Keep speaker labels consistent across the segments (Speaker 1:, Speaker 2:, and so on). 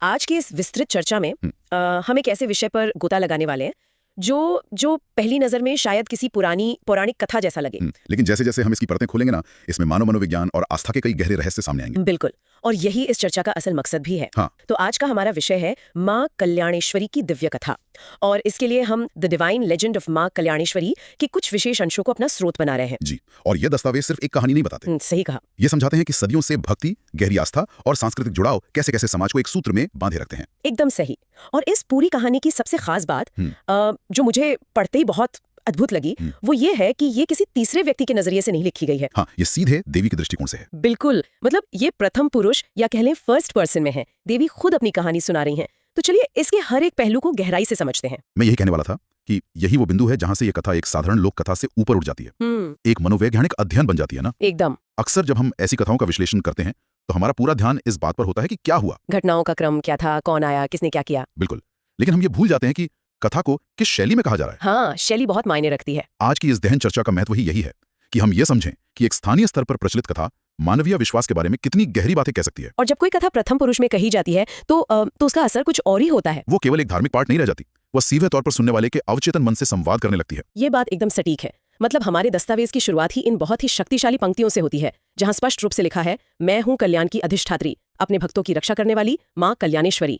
Speaker 1: आज की इस विस्तृत चर्चा में हम एक ऐसे विषय पर गोता लगाने वाले हैं जो पहली नजर में शायद किसी पुरानी पौराणिक कथा जैसा लगे।
Speaker 2: लेकिन जैसे जैसे हम इसकी परतें खोलेंगे ना, इसमें मानव मनोविज्ञान और आस्था के कई गहरे रहस्य सामने आएंगे।
Speaker 1: बिल्कुल, और यही इस चर्चा का असल मकसद भी है।
Speaker 2: हाँ।
Speaker 1: तो आज का हमारा विषय है माँ कल्याणेश्वरी की दिव्य कथा, और इसके लिए हम द डिवाइन लेजेंड ऑफ माँ कल्याणेश्वरी के कुछ विशेष अंशों को अपना स्रोत बना रहे हैं।
Speaker 2: जी, और ये दस्तावेज सिर्फ एक कहानी नहीं बताते।
Speaker 1: सही कहा।
Speaker 2: ये समझाते हैं कि सदियों से भक्ति, गहरी आस्था और सांस्कृतिक जुड़ाव कैसे कैसे समाज को एक सूत्र में बांधे रखते हैं।
Speaker 1: एकदम सही। और इस पूरी कहानी की सबसे खास बात जो मुझे पढ़ते ही बहुत अद्भुत लगी, वो ये है कि ये किसी तीसरे व्यक्ति के नजरिए से नहीं लिखी गई है।
Speaker 2: हाँ, ये सीधे देवी के दृष्टिकोण से है।
Speaker 1: बिल्कुल, मतलब ये प्रथम पुरुष या कह लें फर्स्ट पर्सन में है। देवी खुद अपनी कहानी सुना रही हैं। तो चलिए इसके हर एक पहलू को गहराई से समझते हैं।
Speaker 2: मैं यही कहने वाला था कि यही वो बिंदु है जहां से ये कथा एक साधारण लोक कथा से ऊपर उठ जाती है, एक मनोवैज्ञानिक अध्ययन बन जाती है ना।
Speaker 1: एकदम।
Speaker 2: अक्सर जब हम ऐसी कथाओं का विश्लेषण करते हैं तो हमारा पूरा ध्यान इस बात पर होता है कि क्या हुआ,
Speaker 1: घटनाओं का क्रम क्या था, कौन आया, किसने क्या किया।
Speaker 2: बिल्कुल, लेकिन हम ये भूल जाते हैं कि कथा को किस शैली में कहा जा रहा है।
Speaker 1: हाँ, शैली बहुत मायने रखती है।
Speaker 2: आज की इस गहन चर्चा का महत्व ही यही है कि हम ये समझें कि एक स्थानीय स्तर पर प्रचलित कथा मानवीय विश्वास के बारे में कितनी गहरी बातें कह सकती है।
Speaker 1: और जब कोई कथा प्रथम पुरुष में कही जाती है तो उसका असर कुछ और ही होता है।
Speaker 2: वो केवल एक धार्मिक पाठ नहीं रह जाती, वह सीधे तौर पर सुनने वाले के अवचेतन मन से संवाद करने लगती है।
Speaker 1: ये बात एकदम सटीक है। मतलब हमारे दस्तावेज की शुरुआत ही इन बहुत ही शक्तिशाली पंक्तियों से होती है, जहां स्पष्ट रूप से लिखा है, मैं हूं कल्याण की अधिष्ठात्री, अपने भक्तों की रक्षा करने वाली माँ कल्याणेश्वरी।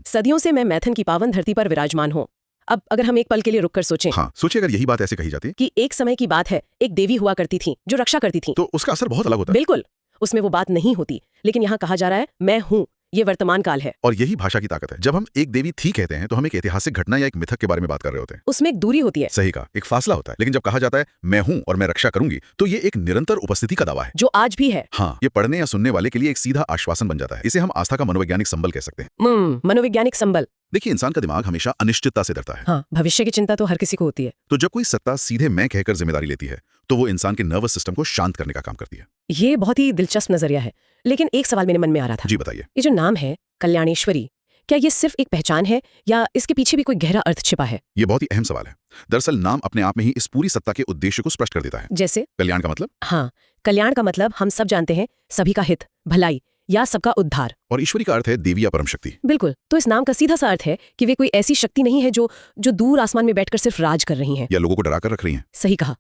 Speaker 1: सदियों से मैं मैथन की पावन धरती पर विराजमान हूँ। अब अगर हम एक पल के लिए रुककर सोचें,
Speaker 2: हाँ, सोचिए अगर यही बात ऐसे कही जाती
Speaker 1: कि एक समय की बात है, एक देवी हुआ करती थी जो रक्षा करती थी,
Speaker 2: तो उसका असर बहुत अलग होता है।
Speaker 1: बिल्कुल, उसमें वो बात नहीं होती। लेकिन यहाँ कहा जा रहा है मैं हूँ, ये वर्तमान काल है।
Speaker 2: और यही भाषा की ताकत है। जब हम एक देवी थी कहते हैं तो हम एक ऐतिहासिक घटना या एक मिथक के बारे में बात कर रहे होते हैं।
Speaker 1: उसमें एक दूरी होती है।
Speaker 2: सही कहा, एक फासला होता है। लेकिन जब कहा जाता है मैं हूं और मैं रक्षा करूंगी, तो ये एक निरंतर उपस्थिति का दावा है,
Speaker 1: जो आज भी है।
Speaker 2: हाँ, ये पढ़ने या सुनने वाले के लिए एक सीधा आश्वासन बन जाता है। इसे हम आस्था का मनोवैज्ञानिक संबल कह सकते हैं।
Speaker 1: मनोवैज्ञानिक संबल।
Speaker 2: देखिए, इंसान का दिमाग हमेशा अनिश्चितता से डरता है।
Speaker 1: हाँ, भविष्य की चिंता तो हर किसी को होती है।
Speaker 2: तो जब कोई सत्ता सीधे मैं कहकर जिम्मेदारी लेती है तो वो इंसान के नर्वस सिस्टम को शांत करने का काम करती है।
Speaker 1: ये बहुत ही दिलचस्प नजरिया है। लेकिन एक सवाल मेरे मन में आ रहा था।
Speaker 2: जी बताइए।
Speaker 1: ये जो नाम है कल्याणेश्वरी, क्या ये सिर्फ एक पहचान है या इसके पीछे भी कोई गहरा अर्थ छिपा है?
Speaker 2: ये बहुत ही अहम सवाल है। दरअसल नाम अपने आप में ही इस पूरी सत्ता के उद्देश्य को स्पष्ट कर देता है।
Speaker 1: जैसे
Speaker 2: कल्याण का मतलब?
Speaker 1: हाँ, कल्याण का मतलब हम सब जानते हैं, सभी का हित, भलाई या सबका उद्धार।
Speaker 2: और ईश्वरी का अर्थ है देवी या परम शक्ति।
Speaker 1: बिल्कुल, तो इस नाम का सीधा सा अर्थ है कि वे कोई ऐसी शक्ति नहीं है जो दूर आसमान में बैठकर सिर्फ राज कर रही हैं
Speaker 2: या लोगों को डरा कर रख रही हैं।
Speaker 1: सही कहा।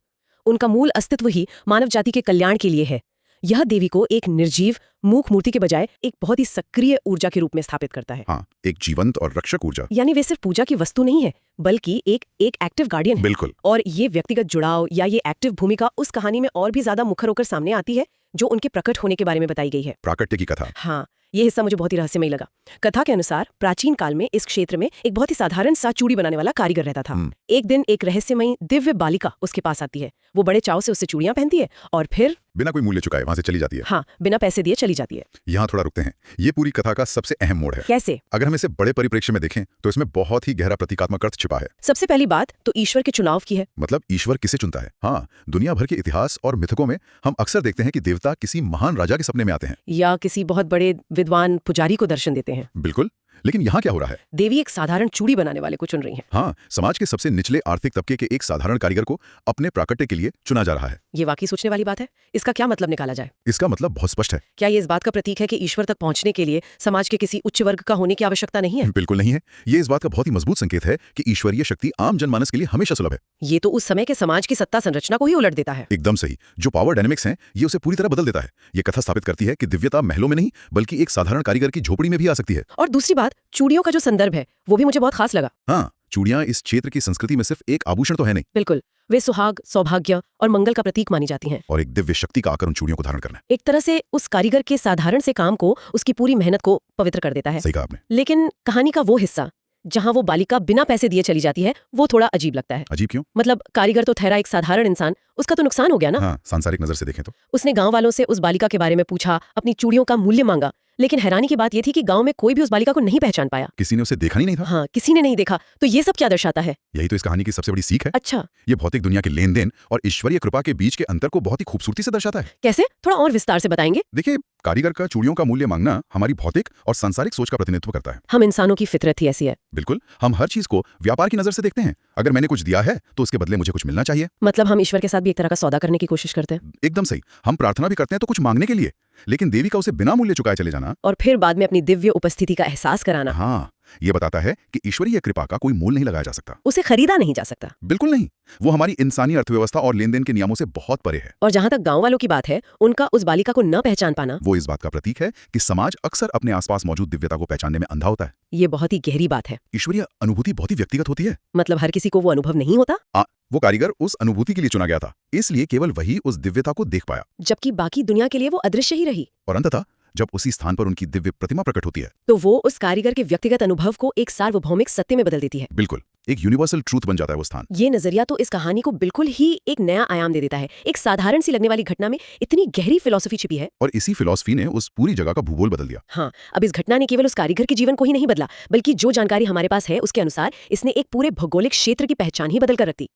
Speaker 1: उनका मूल अस्तित्व ही मानव जाति के कल्याण के लिए है। यह देवी को एक निर्जीव मूक मूर्ति के बजाय एक बहुत ही सक्रिय ऊर्जा के रूप में स्थापित करता है।
Speaker 2: हाँ, एक जीवंत और रक्षक ऊर्जा।
Speaker 1: यानी वे सिर्फ पूजा की वस्तु नहीं है, बल्कि एक एक्टिव गार्डियन है।
Speaker 2: बिल्कुल।
Speaker 1: और ये व्यक्तिगत जुड़ाव या ये एक्टिव भूमिका उस कहानी में और भी ज्यादा मुखर होकर सामने आती है जो उनके प्रकट होने के बारे में बताई गई है।
Speaker 2: प्राकट्य की कथा।
Speaker 1: हाँ, ये हिस्सा मुझे बहुत ही रहस्यमयी लगा। कथा के अनुसार प्राचीन काल में इस क्षेत्र में एक बहुत ही साधारण सा चूड़ी बनाने वाला कारीगर रहता था। एक दिन एक रहस्यमयी दिव्य बालिका उसके पास आती है। वो बड़े चाव से उससे चूड़ियां पहनती है और फिर
Speaker 2: बिना कोई मूल्य चुकाए वहां से चली जाती है।
Speaker 1: हाँ, बिना पैसे दिए चली जाती है।
Speaker 2: यहाँ थोड़ा रुकते हैं। ये पूरी कथा का सबसे अहम मोड़ है।
Speaker 1: कैसे?
Speaker 2: अगर हम इसे बड़े परिप्रेक्ष्य में देखें तो इसमें बहुत ही गहरा प्रतीकात्मक अर्थ छिपा है।
Speaker 1: सबसे पहली बात तो ईश्वर के चुनाव की है।
Speaker 2: मतलब ईश्वर किसे चुनता है। हाँ, दुनिया भर के इतिहास और मिथकों में हम अक्सर देखते हैं कि देवता किसी महान राजा के सपने में आते हैं
Speaker 1: या किसी बहुत बड़े विद्वान पुजारी को दर्शन देते हैं।
Speaker 2: बिल्कुल, लेकिन यहाँ क्या हो रहा है?
Speaker 1: देवी एक साधारण चूड़ी बनाने वाले को चुन रही है।
Speaker 2: हाँ, समाज के सबसे निचले आर्थिक तबके के एक साधारण कारीगर को अपने प्राकट्य के लिए चुना जा रहा है।
Speaker 1: ये वाकई सोचने वाली बात है। इसका क्या मतलब निकाला जाए?
Speaker 2: इसका मतलब बहुत स्पष्ट है।
Speaker 1: क्या ये इस बात का प्रतीक है कि ईश्वर तक पहुंचने के लिए समाज के किसी उच्च वर्ग का होने की आवश्यकता नहीं है?
Speaker 2: बिल्कुल नहीं है। ये इस बात का बहुत ही मजबूत संकेत है कि ईश्वरीय शक्ति आम जनमानस के लिए हमेशा सुलभ है।
Speaker 1: ये तो उस समय के समाज की सत्ता संरचना को ही उलट देता है।
Speaker 2: एकदम सही। जो पावर डायनेमिक्स हैं, ये उसे पूरी तरह बदल देता है। ये कथा स्थापित करती है कि दिव्यता महलों में नहीं बल्कि एक साधारण कारीगर की झोपड़ी में भी आ सकती है।
Speaker 1: और दूसरी बात, चूड़ियों का जो संदर्भ है वो भी मुझे बहुत खास लगा।
Speaker 2: हाँ, चूड़ियां इस क्षेत्र की संस्कृति में सिर्फ एक आभूषण तो है नहीं।
Speaker 1: बिल्कुल, वे सुहाग, सौभाग्य और मंगल का प्रतीक मानी जाती हैं।
Speaker 2: और एक दिव्य शक्ति का आकर उन चूड़ियों को धारण करना
Speaker 1: एक तरह से उस कारीगर के साधारण से काम को, उसकी पूरी मेहनत को पवित्र कर देता है।
Speaker 2: सही कहा आपने।
Speaker 1: लेकिन कहानी का वो हिस्सा जहां वो बालिका बिना पैसे दिए चली जाती है, वो थोड़ा अजीब लगता है।
Speaker 2: अजीब क्यों?
Speaker 1: मतलब कारीगर तो ठहरा एक साधारण इंसान, उसका तो नुकसान हो गया ना।
Speaker 2: हाँ, सांसारिक नजर से देखें तो
Speaker 1: उसने गांव वालों से उस बालिका के बारे में पूछा, अपनी चूड़ियों का मूल्य मांगा, लेकिन हैरानी की बात यह थी कि गांव में कोई भी उस बालिका को नहीं पहचान पाया।
Speaker 2: किसी ने उसे देखा ही नहीं था।
Speaker 1: हाँ, किसी ने नहीं देखा। तो ये सब क्या दर्शाता है?
Speaker 2: यही तो इस कहानी की सबसे बड़ी सीख है।
Speaker 1: अच्छा,
Speaker 2: ये भौतिक दुनिया के लेन देन और ईश्वरीय कृपा के बीच के अंतर को बहुत ही खूबसूरती से दर्शाता है।
Speaker 1: कैसे? थोड़ा और विस्तार से बताएंगे।
Speaker 2: देखिए, कारीगर का चूड़ियों का मूल्य मांगना हमारी भौतिक और सांसारिक सोच का प्रतिनिधित्व करता है।
Speaker 1: हम इंसानों की फितरत ही ऐसी है।
Speaker 2: बिल्कुल, हम हर चीज को व्यापार की नजर से देखते हैं। अगर मैंने कुछ दिया है तो उसके बदले मुझे कुछ मिलना चाहिए।
Speaker 1: मतलब हम ईश्वर के साथ भी एक तरह का सौदा करने की कोशिश करते हैं।
Speaker 2: एकदम सही। हम प्रार्थना भी करते हैं तो कुछ मांगने के लिए, लेकिन देवी का उसे बिना मूल्य चुकाए चले जाना,
Speaker 1: और फिर बाद में अपनी दिव्य उपस्थिति का एहसास कराना,
Speaker 2: हाँ, ये बताता है कि ईश्वरीय कृपा का कोई मूल नहीं लगाया जा सकता।
Speaker 1: उसे खरीदा नहीं जा सकता।
Speaker 2: बिल्कुल नहीं। वो हमारी इंसानी अर्थव्यवस्था और लेन देन के नियमों से बहुत परे है।
Speaker 1: और जहां तक गांव वालों की बात है, उनका उस बालिका को न पहचान पाना,
Speaker 2: वो इस बात का प्रतीक है कि समाज अक्सर अपने आसपास मौजूद दिव्यता को पहचानने में अंधा होता है।
Speaker 1: ये बहुत ही गहरी बात है।
Speaker 2: ईश्वरीय अनुभूति बहुत ही व्यक्तिगत होती है।
Speaker 1: मतलब हर किसी को वो अनुभव नहीं होता।
Speaker 2: वो कारीगर उस अनुभूति के लिए चुना गया था, इसलिए केवल वही उस दिव्यता को देख पाया,
Speaker 1: जबकि बाकी दुनिया के लिए वो अदृश्य ही रही।
Speaker 2: और अंततः जब उसी स्थान पर उनकी दिव्य प्रतिमा प्रकट होती है,
Speaker 1: तो वो उस कारीगर के व्यक्तिगत अनुभव को एक सार्वभौमिक सत्य में बदल देती है।
Speaker 2: बिल्कुल, एक यूनिवर्सल ट्रूथ बन जाता है वो स्थान।
Speaker 1: ये नजरिया तो इस कहानी को बिल्कुल ही एक नया आयाम दे देता है। एक साधारण सी लगने वाली घटना में इतनी गहरी फिलॉसफी छिपी है।
Speaker 2: और इसी फिलॉसफी ने उस पूरी जगह का भूगोल बदल दिया।
Speaker 1: हाँ, अब इस घटना ने केवल उस कारीगर के जीवन को ही नहीं बदला, बल्कि जो जानकारी हमारे पास है उसके अनुसार इसने एक पूरे भौगोलिक क्षेत्र की पहचान ही बदल कर रख दी।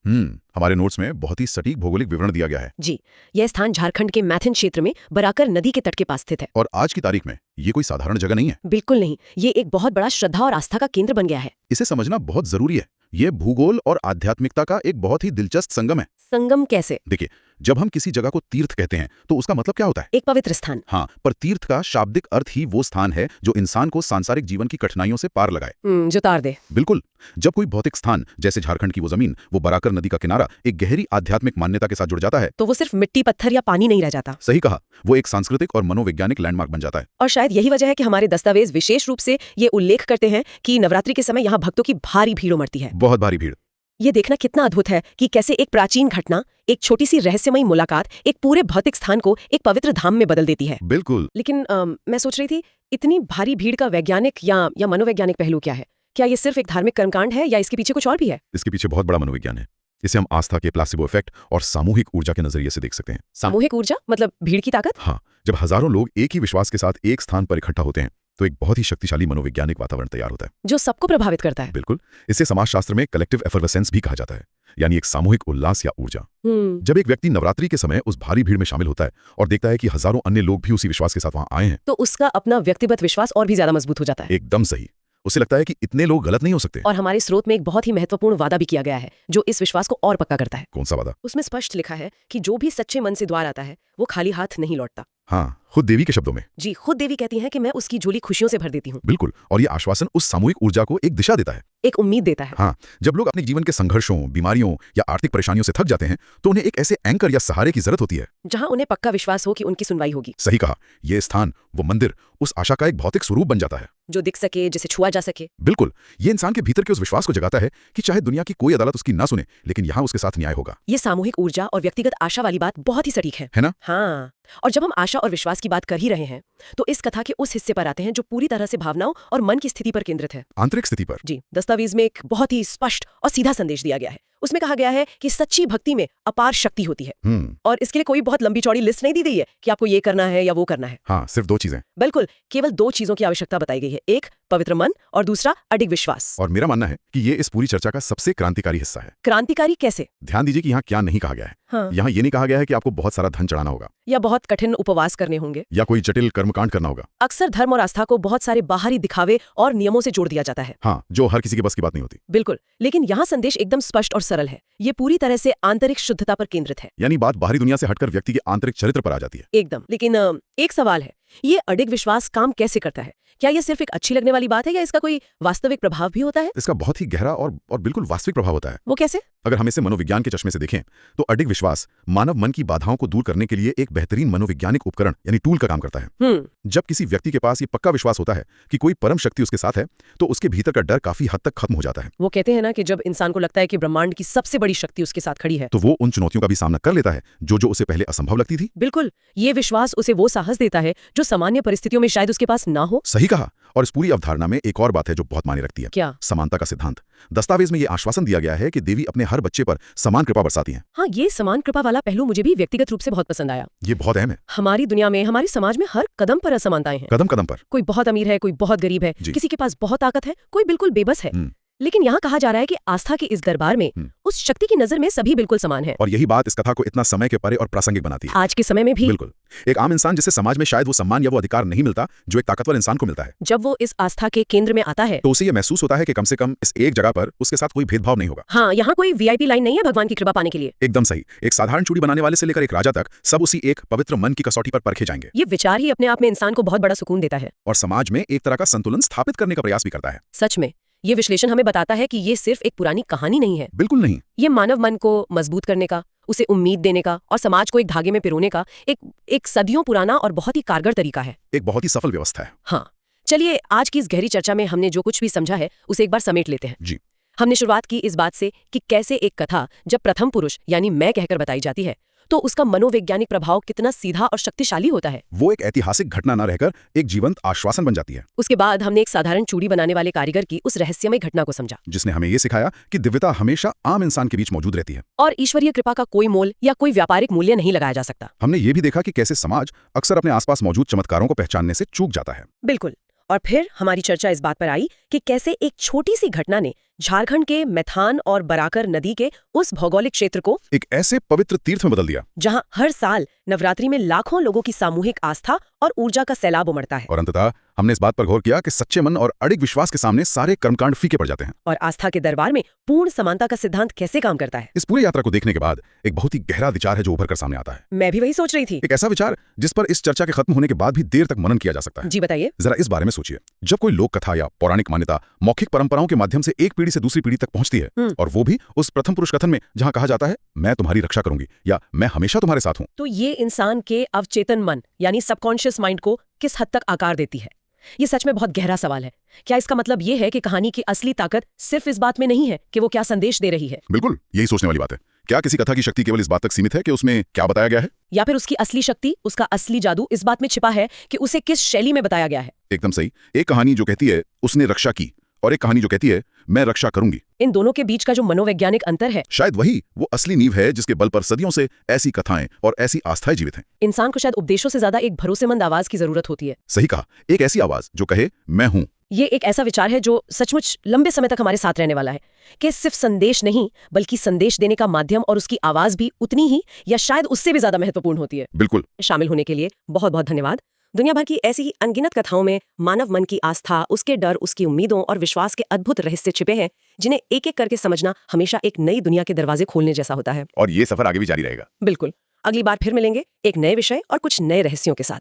Speaker 2: हमारे नोट्स में बहुत ही सटीक भौगोलिक विवरण दिया गया है।
Speaker 1: जी, यह स्थान झारखंड के मैथिन क्षेत्र में बराकर नदी के तट के पास स्थित है।
Speaker 2: और आज की तारीख में ये कोई साधारण जगह नहीं है।
Speaker 1: बिल्कुल नहीं, ये एक बहुत बड़ा श्रद्धा और आस्था का केंद्र बन गया है।
Speaker 2: इसे समझना बहुत जरूरी है। ये भूगोल और आध्यात्मिकता का एक बहुत ही दिलचस्प संगम है।
Speaker 1: संगम कैसे?
Speaker 2: देखिए, जब हम किसी जगह को तीर्थ कहते हैं तो उसका मतलब क्या होता है?
Speaker 1: एक पवित्र स्थान।
Speaker 2: हाँ, पर तीर्थ का शाब्दिक अर्थ ही वो स्थान है जो इंसान को सांसारिक जीवन की कठिनाइयों से पार लगाए,
Speaker 1: जो तार दे।
Speaker 2: बिल्कुल। जब कोई भौतिक स्थान जैसे झारखंड की वो जमीन, वो बराकर नदी का किनारा एक गहरी आध्यात्मिक मान्यता के साथ जुड़ जाता है,
Speaker 1: तो वो सिर्फ मिट्टी, पत्थर या पानी नहीं रह जाता।
Speaker 2: सही कहा, वो एक सांस्कृतिक और मनोवैज्ञानिक लैंडमार्क बन जाता है।
Speaker 1: और शायद यही वजह है कि हमारे दस्तावेज विशेष रूप से ये उल्लेख करते हैं कि नवरात्रि के समय यहाँ भक्तों की भारी भीड़ उमड़ती है।
Speaker 2: बहुत भारी भीड़।
Speaker 1: ये देखना कितना अद्भुत है कि कैसे एक प्राचीन घटना, एक छोटी सी रहस्यमयी मुलाकात एक पूरे भौतिक स्थान को एक पवित्र धाम में बदल देती है।
Speaker 2: बिल्कुल।
Speaker 1: लेकिन मैं सोच रही थी, इतनी भारी भीड़ का वैज्ञानिक या मनोवैज्ञानिक पहलू क्या है? क्या ये सिर्फ एक धार्मिक कर्मकांड है या इसके पीछे कुछ और भी है?
Speaker 2: इसके पीछे बहुत बड़ा मनोविज्ञान है। इसे हम आस्था के प्लासिबो इफेक्ट और सामूहिक ऊर्जा के नजरिए से देख सकते हैं।
Speaker 1: सामूहिक ऊर्जा मतलब भीड़ की ताकत?
Speaker 2: हाँ, जब हजारों लोग एक ही विश्वास के साथ एक स्थान पर इकट्ठा होते हैं तो एक बहुत ही शक्तिशाली मनोवैज्ञानिक वातावरण तैयार होता है,
Speaker 1: जो सबको प्रभावित करता है।
Speaker 2: बिल्कुल। इसे समाजशास्त्र में कलेक्टिव एफर्वेसेंस भी कहा जाता है, यानी एक सामूहिक उल्लास या ऊर्जा। जब एक व्यक्ति नवरात्रि के समय उस भारी भीड़ में शामिल होता है और देखता है कि हजारों अन्य लोग भी उसी विश्वास के साथ वहां आए हैं,
Speaker 1: तो उसका अपना व्यक्तिगत विश्वास और भी ज्यादा मजबूत हो जाता है।
Speaker 2: एकदम सही। उसे लगता है कि इतने लोग गलत नहीं हो सकते।
Speaker 1: और हमारे स्रोत में एक बहुत ही महत्वपूर्ण वादा भी किया गया है जो इस विश्वास को और पक्का करता है।
Speaker 2: कौन सा वादा?
Speaker 1: उसमें स्पष्ट लिखा है कि जो भी सच्चे मन से द्वार आता है वो खाली हाथ नहीं लौटता।
Speaker 2: हाँ, खुद देवी के शब्दों में।
Speaker 1: जी, खुद देवी कहती हैं कि मैं उसकी झोली खुशियों से भर देती हूँ।
Speaker 2: बिल्कुल, और ये आश्वासन उस सामूहिक ऊर्जा को एक दिशा देता है,
Speaker 1: एक उम्मीद देता है।
Speaker 2: हाँ, जब लोग अपने जीवन के संघर्षों, बीमारियों या आर्थिक परेशानियों से थक जाते हैं तो उन्हें एक ऐसे एंकर या सहारे की जरूरत होती है
Speaker 1: जहां उन्हें पक्का विश्वास हो कि उनकी सुनवाई होगी।
Speaker 2: सही कहा, ये स्थान, वो मंदिर उस आशा का एक भौतिक स्वरूप बन जाता है
Speaker 1: जो दिख सके, जिसे छुआ जा सके।
Speaker 2: बिल्कुल, ये इंसान के भीतर के उस विश्वास को जगाता है कि चाहे दुनिया की कोई अदालत उसकी ना सुने, लेकिन यहाँ उसके साथ न्याय होगा।
Speaker 1: ये सामूहिक ऊर्जा और व्यक्तिगत आशा वाली बात बहुत ही सटीक है
Speaker 2: ना?
Speaker 1: हाँ, और जब हम आशा और विश्वास की बात कर ही रहे हैं तो इस कथा के उस हिस्से पर आते हैं जो पूरी तरह से भावनाओं और मन की स्थिति पर केंद्रित है।
Speaker 2: आंतरिक स्थिति पर।
Speaker 1: जी, दस्तावेज में एक बहुत ही स्पष्ट और सीधा संदेश दिया गया है। उसमें कहा गया है कि सच्ची भक्ति में अपार शक्ति होती है। और इसके लिए कोई बहुत लंबी चौड़ी लिस्ट नहीं दी गई है कि आपको ये करना है या वो करना है।
Speaker 2: हाँ, सिर्फ दो चीजें।
Speaker 1: बिल्कुल, केवल दो चीजों की आवश्यकता बताई गई है, एक पवित्र मन और दूसरा अडिग विश्वास।
Speaker 2: और मेरा मानना है कि ये इस पूरी चर्चा का सबसे क्रांतिकारी हिस्सा है।
Speaker 1: क्रांतिकारी कैसे?
Speaker 2: ध्यान दीजिए कि यहाँ क्या नहीं कहा गया है।
Speaker 1: हाँ।
Speaker 2: यहाँ ये नहीं कहा गया है कि आपको बहुत सारा धन चढ़ाना होगा
Speaker 1: या बहुत कठिन उपवास करने होंगे
Speaker 2: या कोई जटिल कर्मकांड करना होगा।
Speaker 1: अक्सर धर्म और आस्था को बहुत सारे बाहरी दिखावे और नियमों से जोड़ दिया जाता है।
Speaker 2: हाँ, जो हर किसी के बस की बात नहीं होती।
Speaker 1: बिल्कुल, लेकिन यहाँ संदेश एकदम स्पष्ट और सरल है। ये पूरी तरह से आंतरिक शुद्धता पर केंद्रित है,
Speaker 2: यानी बात बाहरी दुनिया से हटकर व्यक्ति के आंतरिक चरित्र पर आ जाती है।
Speaker 1: एकदम। लेकिन एक सवाल है, ये अडिग विश्वास काम कैसे करता है? क्या ये सिर्फ एक अच्छी लगने वाली बात है या इसका कोई वास्तविक प्रभाव भी होता है?
Speaker 2: इसका बहुत ही गहरा और बिल्कुल वास्तविक प्रभाव होता है।
Speaker 1: वो कैसे?
Speaker 2: अगर हम इसे मनोविज्ञान के चश्मे से देखें तो अडिग विश्वास मानव मन की बाधाओं को दूर करने के लिए एक बेहतरीन मनोवैज्ञानिक उपकरण यानी टूल का काम करता है। जब किसी व्यक्ति के पास ये पक्का विश्वास होता है कि कोई परम शक्ति उसके साथ है तो उसके भीतर का डर काफी हद तक खत्म हो जाता है।
Speaker 1: वो कहते हैं ना कि जब इंसान को लगता है कि ब्रह्मांड की सबसे बड़ी शक्ति उसके साथ खड़ी है
Speaker 2: तो वो उन चुनौतियों का भी सामना कर लेता है जो उसे पहले असंभव लगती थी।
Speaker 1: बिल्कुल, ये विश्वास उसे वो साहस देता है जो सामान्य परिस्थितियों में शायद उसके पास ना हो।
Speaker 2: सही कहा। और इस पूरी अवधारणा में एक और बात है जो बहुत मायने रखती है।
Speaker 1: क्या?
Speaker 2: समानता का सिद्धांत। दस्तावेज में ये आश्वासन दिया गया है कि देवी अपने हर बच्चे पर समान कृपा बरसाती हैं।
Speaker 1: हाँ, ये समान कृपा वाला पहलू मुझे भी व्यक्तिगत रूप से बहुत पसंद आया।
Speaker 2: ये बहुत अहम है।
Speaker 1: हमारी दुनिया में, हमारे समाज में हर कदम पर असमानताएं हैं।
Speaker 2: कदम कदम पर।
Speaker 1: कोई बहुत अमीर है, कोई बहुत गरीब है, किसी के पास बहुत ताकत है, कोई बिल्कुल बेबस है। लेकिन यहाँ कहा जा रहा है कि आस्था के इस दरबार में उस शक्ति की नजर में सभी बिल्कुल समान हैं।
Speaker 2: और यही बात इस कथा को इतना समय के परे और प्रासंगिक बनाती है।
Speaker 1: आज के समय में भी
Speaker 2: बिल्कुल। एक आम इंसान जिसे समाज में शायद वो सम्मान या वो अधिकार नहीं मिलता जो एक ताकतवर इंसान को मिलता है,
Speaker 1: जब वो इस आस्था के केंद्र में आता है
Speaker 2: तो उसे ये महसूस होता है कि कम से कम इस एक जगह पर उसके साथ कोई भेदभाव नहीं होगा।
Speaker 1: हाँ, यहाँ कोई वीआईपी लाइन नहीं है भगवान की कृपा पाने के लिए।
Speaker 2: एकदम सही। एक साधारण चूड़ी बनाने वाले से लेकर एक राजा तक सब उसी एक पवित्र मन की कसौटी पर परखे जाएंगे।
Speaker 1: ये विचार ही अपने आप में इंसान को बहुत बड़ा सुकून देता है
Speaker 2: और समाज में एक तरह का संतुलन स्थापित करने का प्रयास भी करता है।
Speaker 1: सच में ये विश्लेषण हमें बताता है कि ये सिर्फ एक पुरानी कहानी नहीं है।
Speaker 2: बिल्कुल नहीं।
Speaker 1: ये मानव मन को मजबूत करने का, उसे उम्मीद देने का और समाज को एक धागे में पिरोने का एक सदियों पुराना और बहुत ही कारगर तरीका है।
Speaker 2: एक बहुत ही सफल व्यवस्था है।
Speaker 1: हाँ, चलिए आज की इस गहरी चर्चा में हमने जो कुछ भी समझा है उसे एक बार समेट लेते हैं।
Speaker 2: जी।
Speaker 1: हमने शुरुआत की इस बात से कि कैसे एक कथा जब प्रथम पुरुष यानी मैं कहकर बताई जाती है तो उसका मनोवैज्ञानिक प्रभाव कितना सीधा और शक्तिशाली होता है।
Speaker 2: वो एक ऐतिहासिक घटना न रहकर एक जीवंत आश्वासन बन जाती है।
Speaker 1: उसके बाद हमने एक साधारण चूड़ी बनाने वाले कारीगर की उस रहस्यमय घटना को समझा,
Speaker 2: जिसने हमें ये सिखाया कि दिव्यता हमेशा आम इंसान के बीच मौजूद रहती है
Speaker 1: और ईश्वरीय कृपा का कोई मोल या कोई व्यापारिक मूल्य नहीं लगाया जा सकता।
Speaker 2: हमने ये भी देखा कि कैसे समाज अक्सर अपने आसपास मौजूद चमत्कारों को पहचानने से चूक जाता है।
Speaker 1: बिल्कुल। और फिर हमारी चर्चा इस बात पर आई कि कैसे एक छोटी सी घटना ने झारखंड के मैथान और बराकर नदी के उस भौगोलिक क्षेत्र को
Speaker 2: एक ऐसे पवित्र तीर्थ में बदल दिया
Speaker 1: जहां हर साल नवरात्रि में लाखों लोगों की सामूहिक आस्था और ऊर्जा का सैलाब उमड़ता है।
Speaker 2: और अंततः हमने इस बात पर गौर किया कि सच्चे मन और अडिग विश्वास के सामने सारे कर्मकांड फीके पड़ जाते हैं।
Speaker 1: और आस्था के दरबार में पूर्ण समानता का सिद्धांत कैसे काम करता है।
Speaker 2: इस पूरी यात्रा को देखने के बाद एक बहुत ही गहरा विचार है जो उभर कर सामने आता है।
Speaker 1: मैं भी वही सोच रही थी।
Speaker 2: एक ऐसा विचार जिस पर इस चर्चा के खत्म होने के बाद भी देर तक मनन किया जा सकता है।
Speaker 1: जी बताइए।
Speaker 2: जरा इस बारे में सोचिए। जब कोई लोक कथा या पौराणिक मान्यता मौखिक परंपराओं के माध्यम से एक पीढ़ी से दूसरी पीढ़ी तक पहुंचती है, और वो भी उस प्रथम पुरुष कथन में जहां कहा जाता है मैं तुम्हारी रक्षा करूंगी या मैं हमेशा तुम्हारे साथ हूं,
Speaker 1: तो ये इंसान के अवचेतन मन यानी सबकॉन्शियस माइंड को किस हद तक आकार देती है। ये सच में बहुत गहरा सवाल है। क्या इसका मतलब ये है कि कहानी की असली ताकत सिर्फ इस बात में नहीं है कि वो क्या संदेश दे रही है?
Speaker 2: बिल्कुल, यही सोचने वाली बात है। क्या किसी कथा की शक्ति केवल इस बात तक सीमित है कि उसमें क्या बताया गया है,
Speaker 1: या फिर उसकी असली शक्ति, उसका असली जादू इस बात में छिपा है कि उसे किस शैली में बताया गया है?
Speaker 2: एकदम सही। एक कहानी जो कहती है उसने रक्षा की और एक कहानी जो कहती है मैं रक्षा करूंगी,
Speaker 1: इन दोनों के बीच का जो मनोवैज्ञानिक अंतर है,
Speaker 2: शायद वही वो असली नींव है जिसके बल पर सदियों से ऐसी कथाएं और ऐसी आस्थाएं जीवित हैं।
Speaker 1: इंसान को शायद उपदेशों से ज्यादा एक भरोसेमंद आवाज की जरूरत होती है।
Speaker 2: सही कहा, एक ऐसी आवाज जो कहे मैं हूं।
Speaker 1: ये एक ऐसा विचार है जो सचमुच लंबे समय तक हमारे साथ रहने वाला है कि सिर्फ संदेश नहीं बल्कि संदेश देने का माध्यम और उसकी आवाज भी उतनी ही या शायद उससे भी ज्यादा महत्वपूर्ण होती है।
Speaker 2: बिल्कुल।
Speaker 1: शामिल होने के लिए बहुत बहुत धन्यवाद। दुनिया भर की ऐसी ही अनगिनत कथाओं में मानव मन की आस्था, उसके डर, उसकी उम्मीदों और विश्वास के अद्भुत रहस्य छिपे हैं जिन्हें एक एक करके समझना हमेशा एक नई दुनिया के दरवाजे खोलने जैसा होता है।
Speaker 2: और ये सफर आगे भी जारी रहेगा।
Speaker 1: बिल्कुल। अगली बार फिर मिलेंगे एक नए विषय और कुछ नए रहस्यों के साथ।